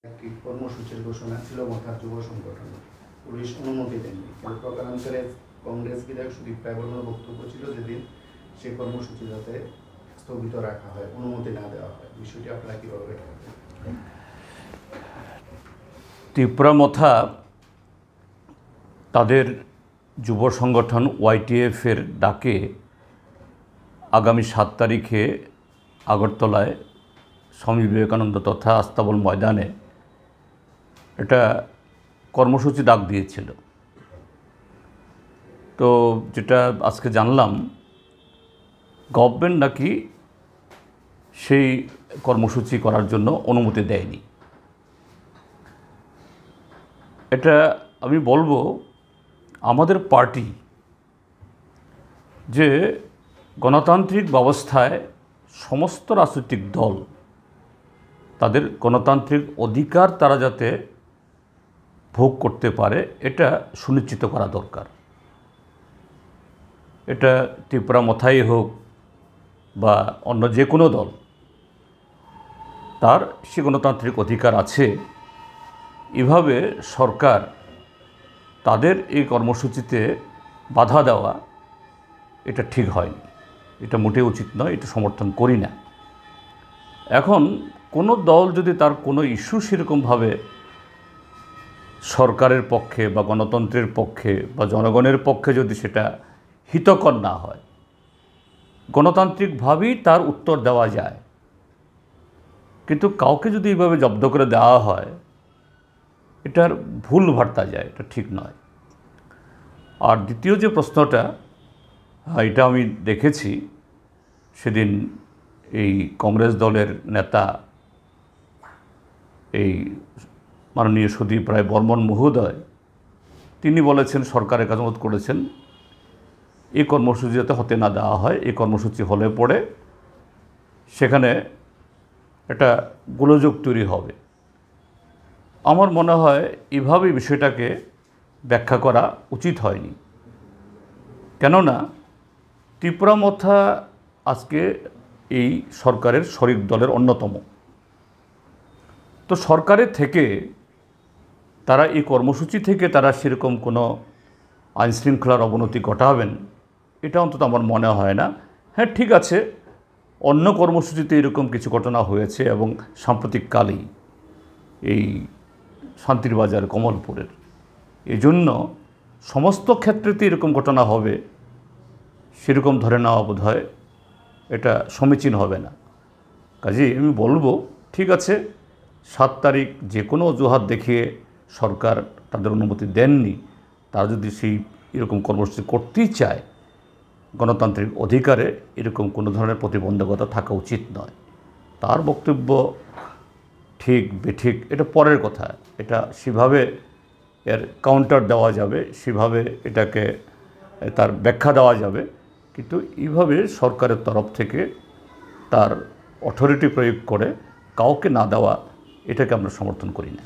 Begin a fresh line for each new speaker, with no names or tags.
একটি কর্মসূচির ঘোষণা ছিল মথার যুব সংগঠন, পুলিশ অনুমতি দেননি। কিন্তু প্রকারান্তরে কংগ্রেস বিধায়ক সুদীপ রায় বর্মণের বক্তব্য ছিল যেদিন সেই কর্মসূচি যাতে স্থগিত রাখা হয়, অনুমতি না দেওয়া হয়। বিষয়টি আপনারা কীভাবে দেখেন?
ত্রিপুরা মথা তাদের যুব সংগঠন ওয়াইটিএফের ডাকে আগামী 7 তারিখে আগরতলায় স্বামী বিবেকানন্দ তথা আস্তাবল ময়দানে এটা কর্মসূচি ডাক দিয়েছিল। তো যেটা আজকে জানলাম, গভর্নমেন্ট নাকি সেই কর্মসূচি করার জন্য অনুমতি দেয়নি। এটা আমি বলবো আমাদের পার্টি যে গণতান্ত্রিক ব্যবস্থায় সমস্ত রাজনৈতিক দল তাদের গণতান্ত্রিক অধিকার তারা যাতে ভোগ করতে পারে এটা সুনিশ্চিত করা দরকার। এটা ত্রিপুরা মথাই হোক বা অন্য যে কোনো দল, তার সে গণতান্ত্রিক অধিকার আছে। এভাবে সরকার তাদের এই কর্মসূচিতে বাধা দেওয়া এটা ঠিক হয়নি, এটা মোটেও উচিত নয়, এটা সমর্থন করি না। এখন কোনো দল যদি তার কোনো ইস্যু সেরকমভাবে সরকারের পক্ষে বা গণতন্ত্রের পক্ষে বা জনগণের পক্ষে যদি সেটা হিতকর না হয়, গণতান্ত্রিকভাবেই তার উত্তর দেওয়া যায়। কিন্তু কাউকে যদি এইভাবে জব্দ করে দেওয়া হয়, এটার ভুল বার্তা যায়, এটা ঠিক নয়। আর দ্বিতীয় যে প্রশ্নটা, এটা আমি দেখেছি সেদিন এই কংগ্রেস দলের নেতা এই মাননীয় সুদীপ রায় বর্মণ মহোদয়, তিনি বলেছেন, সরকারের কাছে অনুরোধ করেছেন এই কর্মসূচি যাতে হতে না দেওয়া হয়। এই কর্মসূচি হলে পরে সেখানে একটা গোলযোগ তৈরি হবে। আমার মনে হয় এভাবে বিষয়টাকে ব্যাখ্যা করা উচিত হয়নি। কেননা ত্রিপুরা মথা আজকে এই সরকারের শরিক দলের অন্যতম। তো সরকারের থেকে তারা এই কর্মসূচি থেকে তারা সেরকম কোনো আইনশৃঙ্খলার অবনতি ঘটাবেন এটা অন্তত আমার মনে হয় না। হ্যাঁ, ঠিক আছে, অন্য কর্মসূচিতে এরকম কিছু ঘটনা হয়েছে এবং সাম্প্রতিককালেই এই শান্তির বাজার কমলপুরের, এজন্য সমস্ত ক্ষেত্রেতে এরকম ঘটনা হবে সেরকম ধরে নেওয়া বোধ হয় এটা সমীচীন হবে না। কাজেই আমি বলবো, ঠিক আছে, 7 তারিখ যে কোনো অজুহাত দেখিয়ে সরকার তাদের অনুমতি দেননি, তারা যদি সেই এরকম কর্মসূচি করতেই চায়, গণতান্ত্রিক অধিকারে এরকম কোনো ধরনের প্রতিবন্ধকতা থাকা উচিত নয়। তার বক্তব্য ঠিক বেঠিক এটা পরের কথা, এটা সেভাবে এর কাউন্টার দেওয়া যাবে, সেভাবে এটাকে তার ব্যাখ্যা দেওয়া যাবে। কিন্তু এইভাবে সরকারের তরফ থেকে তার অথরিটি প্রয়োগ করে কাউকে না দেওয়া, এটাকে আমরা সমর্থন করি না।